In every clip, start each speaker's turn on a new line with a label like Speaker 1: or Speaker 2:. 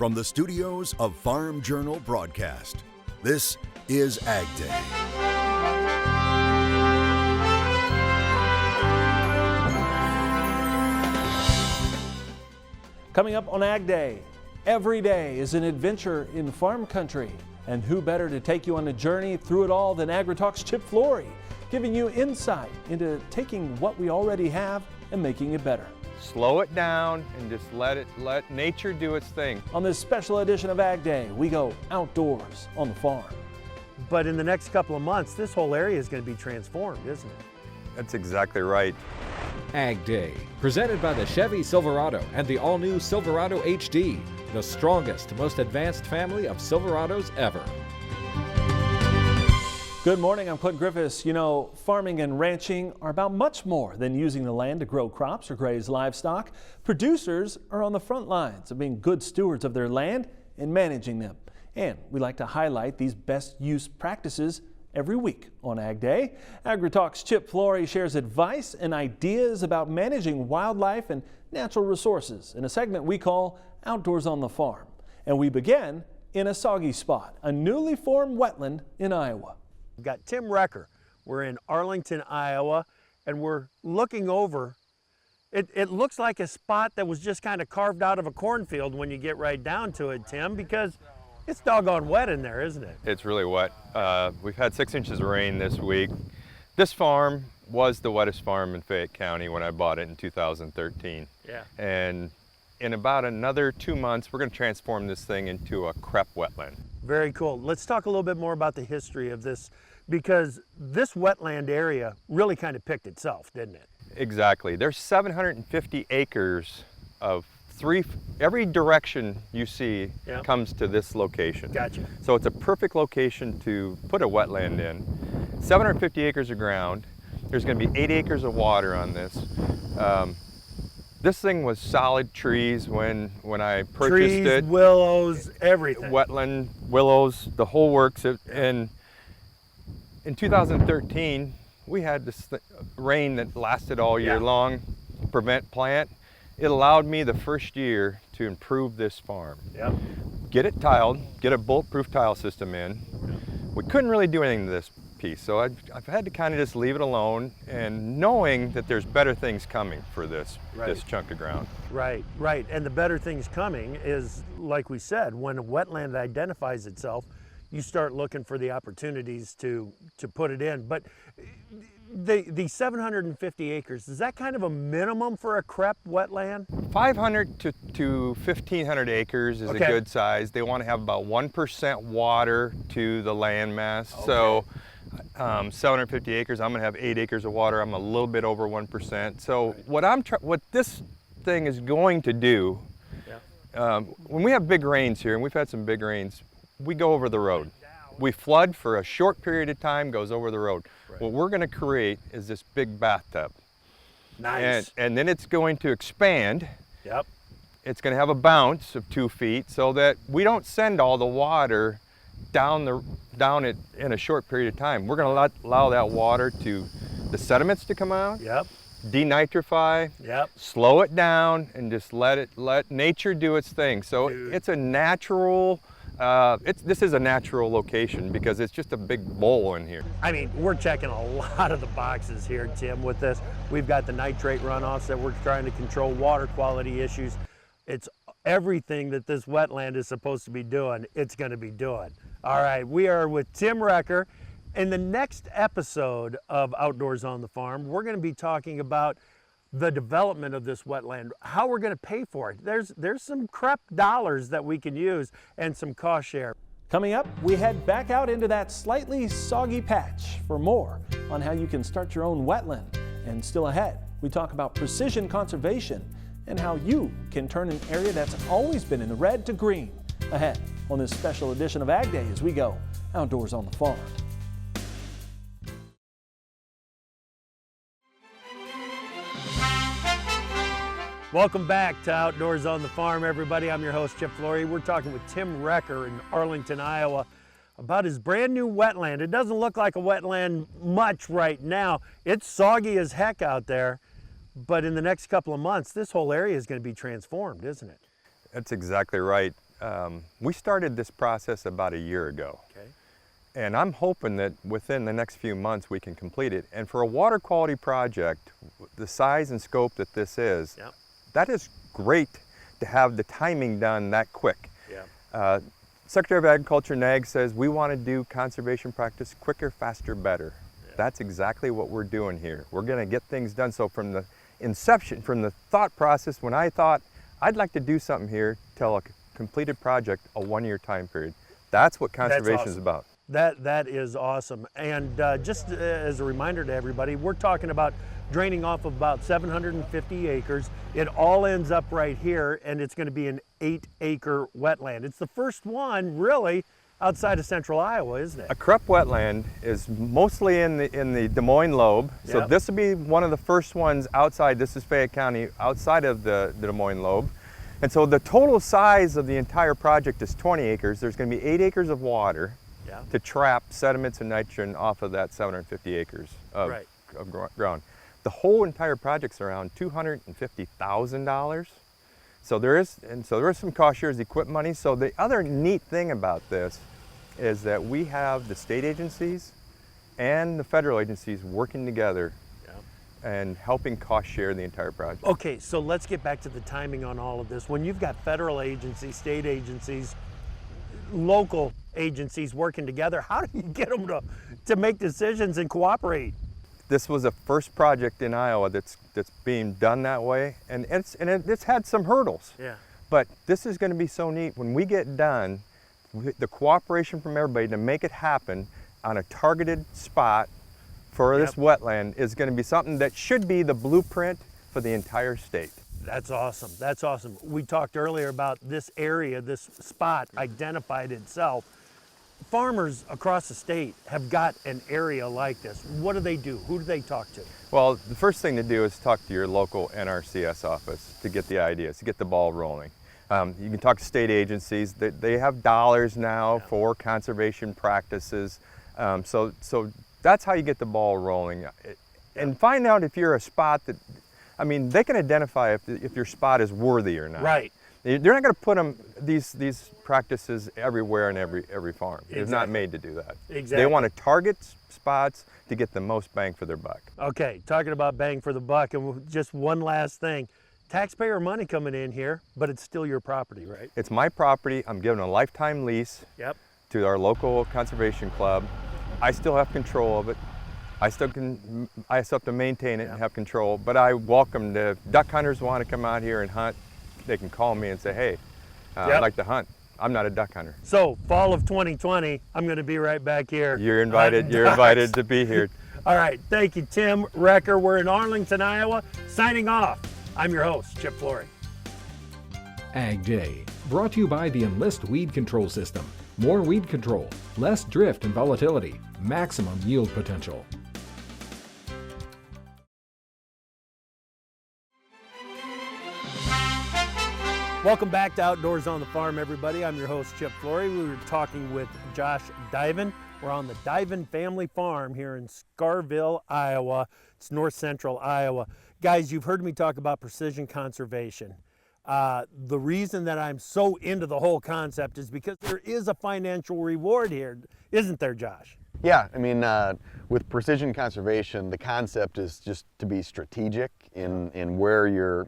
Speaker 1: From the studios of Farm Journal Broadcast, this is AgDay.
Speaker 2: Coming up on AgDay, every day is an adventure in farm country. And who better to take you on a journey through it all than AgriTalk's Chip Flory, giving you insight into taking what we already have and making it better.
Speaker 3: Slow it down and just let nature do its thing.
Speaker 2: On this special edition of AgDay, we go outdoors on the farm.
Speaker 4: But in the next couple of months, this whole area is going to be transformed, isn't it?
Speaker 3: That's exactly right.
Speaker 5: AgDay, presented by the Chevy Silverado and the all-new Silverado HD, the strongest, most advanced family of Silverados ever.
Speaker 2: Good morning, I'm Clint Griffiths. You know, farming and ranching are about much more than using the land to grow crops or graze livestock. Producers are on the front lines of being good stewards of their land and managing them. And we like to highlight these best use practices every week on AgDay. AgriTalk's Chip Flory shares advice and ideas about managing wildlife and natural resources in a segment we call Outdoors on the Farm. And we begin in a soggy spot, a newly formed wetland in Iowa.
Speaker 4: We've got Tim Recker. We're in Arlington, Iowa, and we're looking over. It looks like a spot that was just kind of carved out of a cornfield when you get right down to it, Tim, because it's doggone wet in there, isn't it?
Speaker 3: It's really wet. We've had 6 inches of rain this week. This farm was the wettest farm in Fayette County when I bought it in 2013.
Speaker 4: Yeah.
Speaker 3: And in about another 2 months, we're going to transform this thing into a crepe wetland.
Speaker 4: Very cool. Let's talk a little bit more about the history of this, because this wetland area really kind of picked itself, didn't it?
Speaker 3: Exactly. There's 750 acres of every direction you see comes to this location.
Speaker 4: Gotcha.
Speaker 3: So it's a perfect location to put a wetland in. 750 acres of ground. There's going to be 8 acres of water on this. This thing was solid trees when I purchased it.
Speaker 4: Trees, willows, everything.
Speaker 3: Wetland, willows, the whole works. And in 2013, we had this rain that lasted all year long, prevent plant. It allowed me the first year to improve this farm.
Speaker 4: Yep.
Speaker 3: Get it tiled, get a bulletproof tile system in. We couldn't really do anything to this piece, so I've had to kind of just leave it alone, and knowing that there's better things coming for this chunk of ground.
Speaker 4: Right, right. And the better things coming is, like we said, when a wetland identifies itself, you start looking for the opportunities to put it in. But the 750 acres, is that kind of a minimum for a crepe wetland? 500
Speaker 3: to 1,500 acres is a good size. They want to have about 1% water to the land mass. Okay. So 750 acres, I'm going to have 8 acres of water. I'm a little bit over 1%. So what this thing is going to do, when we have big rains here, and we've had some big rains, we go over the road. We flood for a short period of time, goes over the road. Right. What we're going to create is this big bathtub.
Speaker 4: Nice.
Speaker 3: And then it's going to expand.
Speaker 4: Yep.
Speaker 3: It's going to have a bounce of 2 feet so that we don't send all the water down it in a short period of time. We're going to allow that water to, the sediments to come out.
Speaker 4: Yep.
Speaker 3: Denitrify.
Speaker 4: Yep. Slow it down and just let nature do its thing. So it's a natural. This is a natural location because it's just a big bowl in here. I mean, we're checking a lot of the boxes here, Tim, with this. We've got the nitrate runoffs that we're trying to control, water quality issues. It's everything that this wetland is supposed to be doing, it's going to be doing. All right, we are with Tim Recker. In the next episode of Outdoors on the Farm, we're going to be talking about the development of this wetland, how we're going to pay for it. There's some crepe dollars that we can use and some cost share.
Speaker 2: Coming up, we head back out into that slightly soggy patch for more on how you can start your own wetland. And still ahead, we talk about precision conservation and how you can turn an area that's always been in the red to green. Ahead on this special edition of AgDay as we go outdoors on the farm.
Speaker 4: Welcome back to Outdoors on the Farm, everybody. I'm your host, Chip Flory. We're talking with Tim Recker in Arlington, Iowa, about his brand new wetland. It doesn't look like a wetland much right now. It's soggy as heck out there, but in the next couple of months, this whole area is going to be transformed, isn't it?
Speaker 3: That's exactly right. we started this process about a year ago.
Speaker 4: Okay.
Speaker 3: And I'm hoping that within the next few months we can complete it. And for a water quality project, the size and scope that this is,
Speaker 4: Yep.
Speaker 3: that is great to have the timing done that quick.
Speaker 4: Yeah.
Speaker 3: Secretary of Agriculture NAG says we want to do conservation practice quicker, faster, better.
Speaker 4: Yeah.
Speaker 3: That's exactly what we're doing here. We're going to get things done. So from the inception, from the thought process, when I thought I'd like to do something here, till a completed project, a 1-year time period. That's what conservation is about.
Speaker 4: That is awesome. And just as a reminder to everybody, we're talking about draining off of about 750 acres. It all ends up right here, and it's going to be an 8-acre wetland. It's the first one, really, outside of central Iowa, isn't it?
Speaker 3: A crepe wetland is mostly in the Des Moines lobe. So
Speaker 4: Yep.
Speaker 3: this will be one of the first ones outside. This is Fayette County, outside of the Des Moines lobe. And so the total size of the entire project is 20 acres. There's going to be 8 acres of water
Speaker 4: Yeah.
Speaker 3: to trap sediments and nitrogen off of that 750 acres of,
Speaker 4: Right.
Speaker 3: of ground. The whole entire project's around $250,000. So there is some cost shares, equipment money. So the other neat thing about this is that we have the state agencies and the federal agencies working together and helping cost share the entire project.
Speaker 4: Okay, so let's get back to the timing on all of this. When you've got federal agencies, state agencies, local agencies working together, how do you get them to make decisions and cooperate?
Speaker 3: This was a first project in Iowa that's being done that way, and it's had some hurdles.
Speaker 4: Yeah.
Speaker 3: But this is going to be so neat when we get done. The cooperation from everybody to make it happen on a targeted spot for this wetland is going to be something that should be the blueprint for the entire state.
Speaker 4: That's awesome. That's awesome. We talked earlier about this area, this spot identified itself. Farmers across the state have got an area like this. What do they do? Who do they talk to?
Speaker 3: Well, the first thing to do is talk to your local NRCS office to get the ideas, to get the ball rolling. You can talk to state agencies. They have dollars now for conservation practices. So that's how you get the ball rolling. And find out if you're a spot that, I mean, they can identify if your spot is worthy or not.
Speaker 4: Right.
Speaker 3: They're not going to put these practices everywhere in every farm. They're not made to do that.
Speaker 4: Exactly.
Speaker 3: They want to target spots to get the most bang for their buck.
Speaker 4: Okay, talking about bang for the buck, and just one last thing. Taxpayer money coming in here, but it's still your property, right?
Speaker 3: It's my property. I'm given a lifetime lease to our local conservation club. I still have control of it. I still have to maintain it and have control, but I welcome the duck hunters want to come out here and hunt. They can call me and say, hey, I'd like to hunt. I'm not a duck hunter.
Speaker 4: So fall of 2020, I'm going to be right back here.
Speaker 3: You're invited. You're invited to be here.
Speaker 4: All right. Thank you, Tim Recker. We're in Arlington, Iowa. Signing off. I'm your host, Chip Flory.
Speaker 5: AgDay, brought to you by the Enlist Weed Control System. More weed control, less drift and volatility, maximum yield potential.
Speaker 4: Welcome back to Outdoors on the Farm, everybody. I'm your host, Chip Flory. We were talking with Josh Diven. We're on the Diven family farm here in Scarville, Iowa. It's north central Iowa. Guys, you've heard me talk about precision conservation. The reason that I'm so into the whole concept is because there is a financial reward here, isn't there, Josh?
Speaker 6: Yeah, I mean, with precision conservation, the concept is just to be strategic in where you're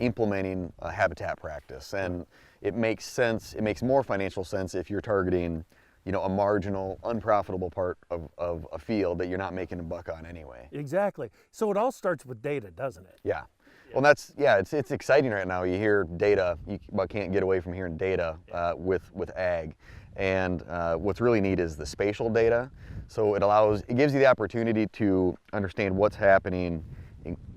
Speaker 6: implementing a habitat practice, and it makes sense. It makes more financial sense if you're targeting, a marginal, unprofitable part of a field that you're not making a buck on anyway.
Speaker 4: Exactly. So it all starts with data, doesn't it?
Speaker 6: Yeah. Well, it's exciting right now. You hear data, you can't get away from hearing data with ag. And what's really neat is the spatial data. So it gives you the opportunity to understand what's happening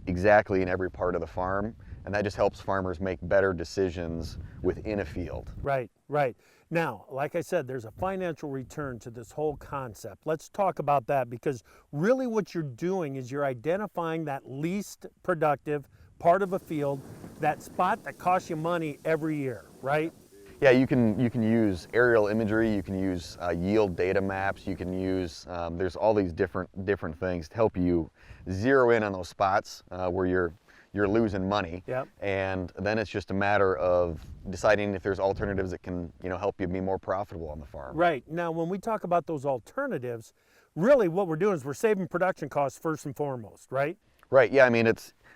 Speaker 6: exactly in every part of the farm. And that just helps farmers make better decisions within a field.
Speaker 4: Right, right. Now, like I said, there's a financial return to this whole concept. Let's talk about that, because really what you're doing is you're identifying that least productive part of a field, that spot that costs you money every year, right?
Speaker 6: Yeah, you can use aerial imagery, you can use yield data maps, you can use, there's all these different things to help you zero in on those spots where you're you're losing money.
Speaker 2: Yep.
Speaker 6: And then it's just a matter of deciding if there's alternatives that can, you know, help you be more profitable on the farm.
Speaker 2: Right. Now, when we talk about those alternatives, really what we're doing is we're saving production costs first and foremost, right?
Speaker 6: Right. Yeah. I mean,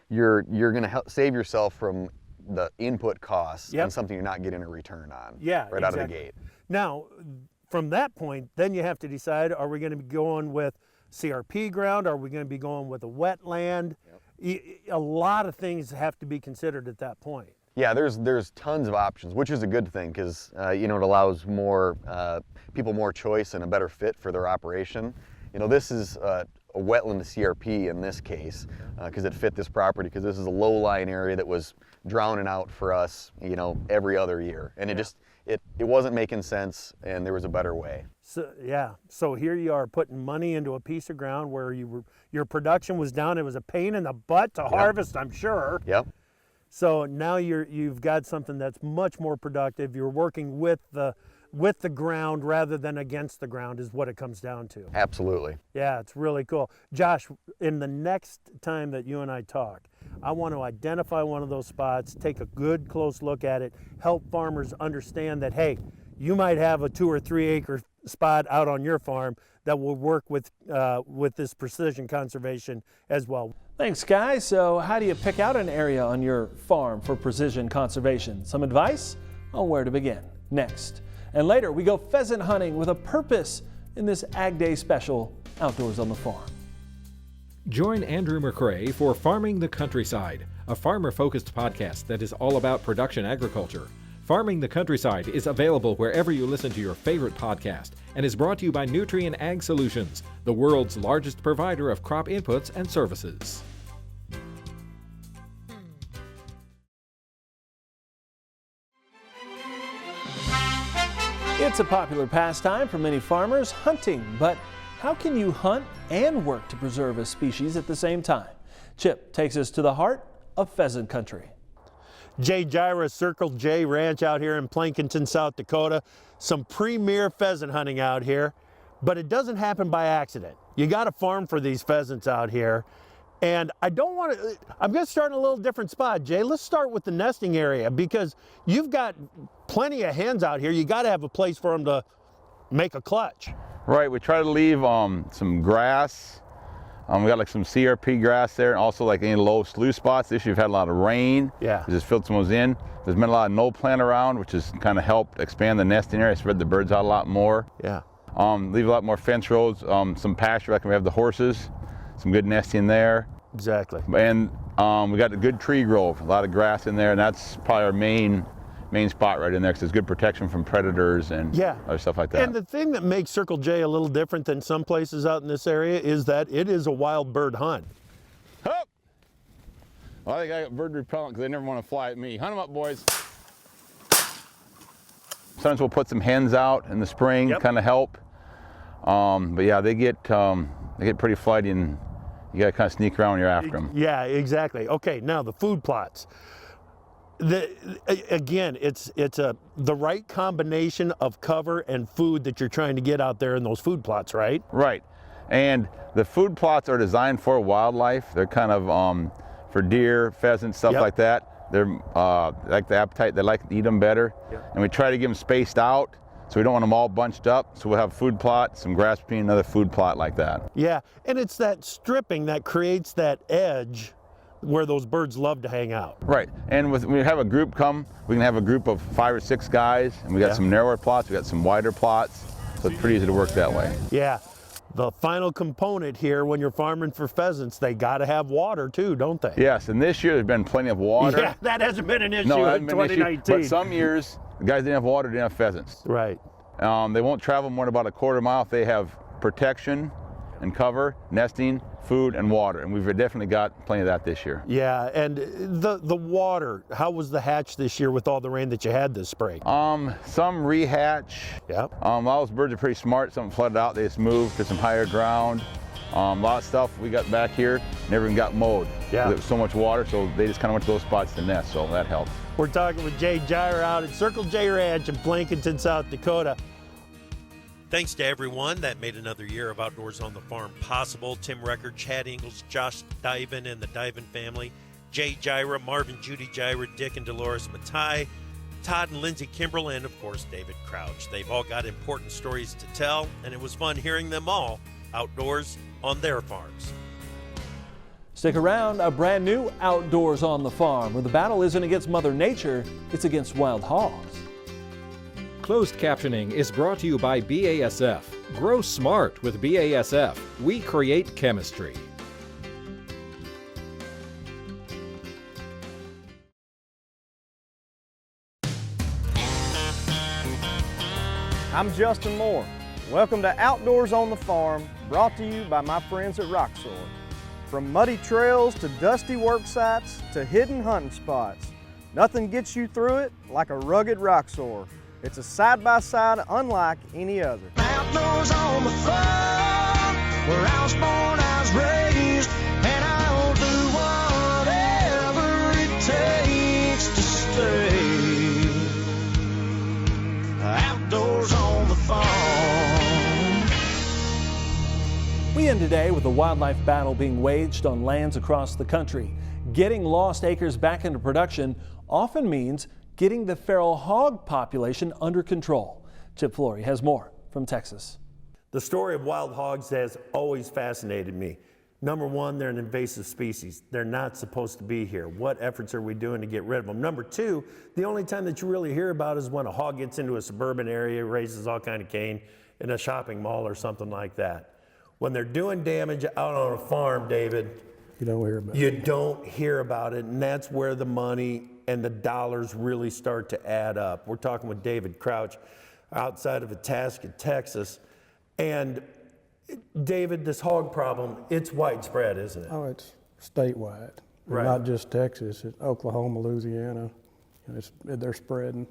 Speaker 6: you're going to save yourself from the input costs
Speaker 2: Yep.
Speaker 6: on something you're not getting a return on.
Speaker 2: Yeah,
Speaker 6: right out of the
Speaker 2: exactly.
Speaker 6: gate.
Speaker 2: Now, from that point, then you have to decide, are we going to be going with CRP ground? Are we going to be going with a wetland? Yep. A lot of things have to be considered at that point.
Speaker 6: Yeah, there's tons of options, which is a good thing because you know, it allows more people more choice and a better fit for their operation. You know, this is a wetland CRP in this case because it fit this property, because this is a low-lying area that was drowning out for us, you know, every other year, and it wasn't making sense, and there was a better way.
Speaker 2: So yeah, so here you are putting money into a piece of ground where your production was down. It was a pain in the butt to harvest, I'm sure.
Speaker 6: Yep.
Speaker 2: So now you've got something that's much more productive. You're working with the ground rather than against the ground is what it comes down to.
Speaker 6: Absolutely.
Speaker 2: Yeah, it's really cool. Josh, in the next time that you and I talk, I want to identify one of those spots, take a good close look at it, help farmers understand that, hey, you might have a 2 or 3 acre spot out on your farm that will work with this precision conservation as well. Thanks, guys. So how do you pick out an area on your farm for precision conservation? Some advice on where to begin next. And later we go pheasant hunting with a purpose in this Ag Day special, Outdoors on the Farm.
Speaker 5: Join Andrew McRae for Farming the Countryside, a farmer-focused podcast that is all about production agriculture. Farming the Countryside is available wherever you listen to your favorite podcast and is brought to you by Nutrien Ag Solutions, the world's largest provider of crop inputs and services.
Speaker 2: It's a popular pastime for many farmers, hunting, but how can you hunt and work to preserve a species at the same time? Chip takes us to the heart of pheasant country. Jay Gyra's Circle J Ranch out here in Plankinton, South Dakota. Some premier pheasant hunting out here, but it doesn't happen by accident. You got to farm for these pheasants out here. And I'm going to start in a little different spot, Jay. Let's start with the nesting area, because you've got plenty of hens out here. You got to have a place for them to make a clutch.
Speaker 7: Right, we try to leave some grass. We got like some CRP grass there, and also like any low sluice spots. This year we've had a lot of rain.
Speaker 2: Yeah.
Speaker 7: We just filled some of those in. There's been a lot of no plant around, which has kind of helped expand the nesting area, spread the birds out a lot more.
Speaker 2: Yeah.
Speaker 7: Leave a lot more fence rows, some pasture, like we have the horses, some good nesting there.
Speaker 2: Exactly.
Speaker 7: And we got a good tree grove, a lot of grass in there, and that's probably our main spot right in there, because there's good protection from predators and other stuff like that.
Speaker 2: And the thing that makes Circle J a little different than some places out in this area is that it is a wild bird hunt.
Speaker 7: Hup! Well, I think I got bird repellent because they never want to fly at me. Hunt them up, boys. Sometimes we'll put some hens out in the spring, kind of help. But yeah, they get pretty flighty, and you got to kind of sneak around when you're after them.
Speaker 2: Yeah, exactly. Okay, now the food plots. Again, it's the right combination of cover and food that you're trying to get out there in those food plots, right?
Speaker 7: Right. And the food plots are designed for wildlife. They're kind of for deer, pheasants, stuff like that. They're like the appetite, they like to eat them better. And we try to give them spaced out, so we don't want them all bunched up. So we'll have food plot, some grass between another food plot like that.
Speaker 2: Yeah, and it's that stripping that creates that edge where those birds love to hang out.
Speaker 7: Right, and when we have a group come, we can have a group of 5 or 6 guys, and we got some narrower plots, we got some wider plots, so it's pretty easy to work that way.
Speaker 2: Yeah, the final component here when you're farming for pheasants, they got to have water too, don't they?
Speaker 7: Yes, and this year there's been plenty of water.
Speaker 2: Yeah, that hasn't been an issue in 2019.
Speaker 7: But some years, the guys didn't have water, didn't have pheasants.
Speaker 2: Right.
Speaker 7: They won't travel more than about a quarter mile if they have protection and cover, nesting, food, and water, and we've definitely got plenty of that this year.
Speaker 2: Yeah, and the water, how was the hatch this year with all the rain that you had this spring?
Speaker 7: Some rehatch.
Speaker 2: Yep.
Speaker 7: A lot of those birds are pretty smart. Some flooded out, they just moved to some higher ground. A lot of stuff we got back here never even got mowed.
Speaker 2: Yeah.
Speaker 7: There was so much water, so they just kind of went to those spots to nest, so that helped.
Speaker 2: We're talking with Jay Gyra out at Circle J Ranch in Plankinton, South Dakota. Thanks to everyone that made another year of Outdoors on the Farm possible. Tim Record, Chad Ingalls, Josh Diven, and the Diven family.
Speaker 8: Jay Gyra, Marvin, Judy Gyra, Dick and Dolores Matai, Todd and Lindsay Kimbrell, and of course David Crouch. They've all got important stories to tell, and it was fun hearing them all outdoors on their farms.
Speaker 2: Stick around, a brand new Outdoors on the Farm, where the battle isn't against Mother Nature, it's against wild hogs.
Speaker 5: Closed captioning is brought to you by BASF. Grow smart with BASF. We create chemistry.
Speaker 9: I'm Justin Moore. Welcome to Outdoors on the Farm, brought to you by my friends at Roxor. From muddy trails to dusty work sites to hidden hunting spots, nothing gets you through it like a rugged Roxor. It's a side-by-side unlike any other.
Speaker 10: Outdoors on the farm, where I was born, I was raised, and I'll do whatever it takes to stay. Outdoors on the farm.
Speaker 2: We end today with a wildlife battle being waged on lands across the country. Getting lost acres back into production often means getting the feral hog population under control. Chip Flory has more from Texas.
Speaker 8: The story of wild hogs has always fascinated me. Number one, they're an invasive species. They're not supposed to be here. What efforts are we doing to get rid of them? Number two, the only time that you really hear about is when a hog gets into a suburban area, raises all kind of cane in a shopping mall or something like that. When they're doing damage out on a farm, David,
Speaker 11: you don't hear about it.
Speaker 8: You don't hear about it, and that's where the money and the dollars really start to add up. We're talking with David Crouch outside of Itasca, Texas. And David, this hog problem, it's widespread, isn't it?
Speaker 11: Oh, it's statewide.
Speaker 8: Right.
Speaker 11: Not just Texas, it's Oklahoma, Louisiana. They're spreading.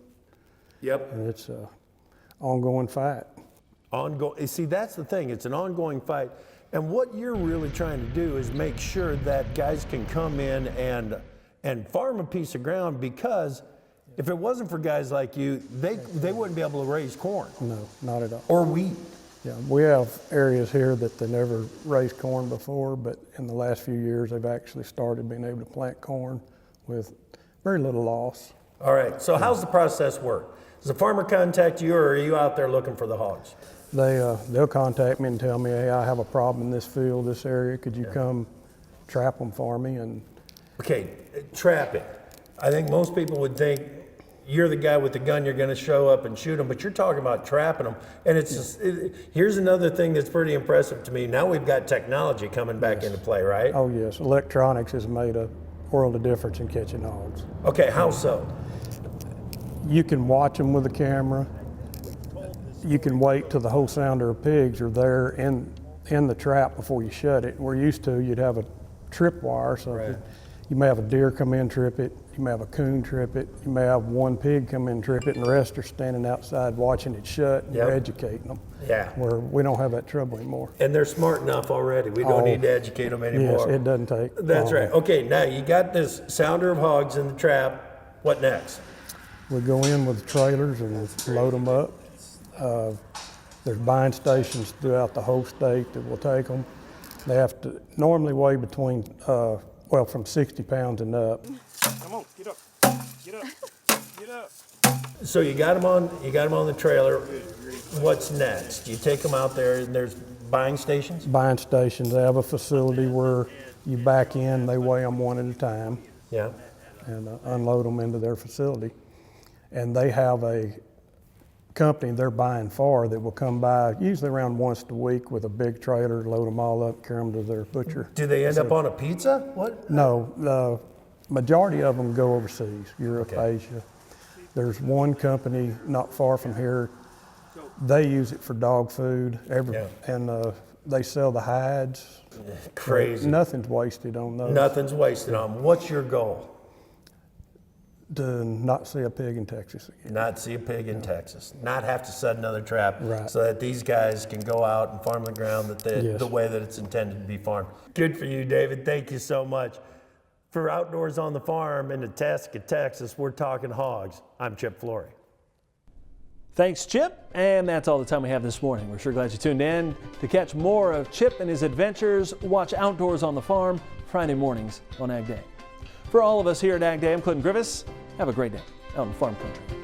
Speaker 8: Yep.
Speaker 11: And it's an ongoing fight.
Speaker 8: See, that's the thing. It's an ongoing fight. And what you're really trying to do is make sure that guys can come in and farm a piece of ground, because if it wasn't for guys like you, they wouldn't be able to raise corn.
Speaker 11: No, not at all.
Speaker 8: Or wheat.
Speaker 11: Yeah, we have areas here that they never raised corn before, but in the last few years they've actually started being able to plant corn with very little loss.
Speaker 8: All right, so how's the process work? Does the farmer contact you, or are you out there looking for the hogs?
Speaker 11: They'll contact me and tell me, hey, I have a problem in this field, this area. Could you come trap them for me? And
Speaker 8: okay, trapping. I think most people would think you're the guy with the gun, you're going to show up and shoot them, but you're talking about trapping them. And it's just, here's another thing that's pretty impressive to me. Now we've got technology coming back into play, right?
Speaker 11: Oh yes, electronics has made a world of difference in catching hogs.
Speaker 8: Okay, how so?
Speaker 11: You can watch them with a camera. You can wait till the whole sounder of pigs are there in the trap before you shut it. We're used to, you'd have a trip wire, so you may have a deer come in, trip it. You may have a coon trip it. You may have one pig come in, trip it, and the rest are standing outside watching it shut and you're educating them.
Speaker 8: Yeah.
Speaker 11: Where we don't have that trouble anymore.
Speaker 8: And they're smart enough already. We don't need to educate them anymore.
Speaker 11: Yes, it doesn't take
Speaker 8: That's
Speaker 11: long.
Speaker 8: right. Okay, now you got this sounder of hogs in the trap. What next?
Speaker 11: We go in with the trailers and load them up. There's buying stations throughout the whole state that will take them. They have to normally weigh between, from 60 pounds and up.
Speaker 9: Come on, get up, get up, get up.
Speaker 8: So you got them on the trailer. What's next? You take them out there, and there's buying stations?
Speaker 11: Buying stations. They have a facility where you back in, they weigh them one at a time.
Speaker 8: Yeah.
Speaker 11: And unload them into their facility. And they have a company they're buying for that will come by usually around once a week with a big trailer, load them all up, carry them to their butcher.
Speaker 8: Do they end up on a pizza? What?
Speaker 11: No, the majority of them go overseas, Europe, Asia. There's one company not far from here. They use it for dog food, and they sell the hides.
Speaker 8: Crazy.
Speaker 11: Nothing's wasted on those.
Speaker 8: Nothing's wasted on them. What's your goal?
Speaker 11: To not see a pig in Texas again.
Speaker 8: Not see a pig in Texas. Not have to set another trap,
Speaker 11: right,
Speaker 8: so that these guys can go out and farm the ground the way that it's intended to be farmed. Good for you, David. Thank you so much. For Outdoors on the Farm in Itasca, Texas, we're talking hogs. I'm Chip Flory.
Speaker 2: Thanks, Chip. And that's all the time we have this morning. We're sure glad you tuned in. To catch more of Chip and his adventures, watch Outdoors on the Farm Friday mornings on AgDay. For all of us here at AgDay, I'm Clinton Griffiths. Have a great day out in farm country.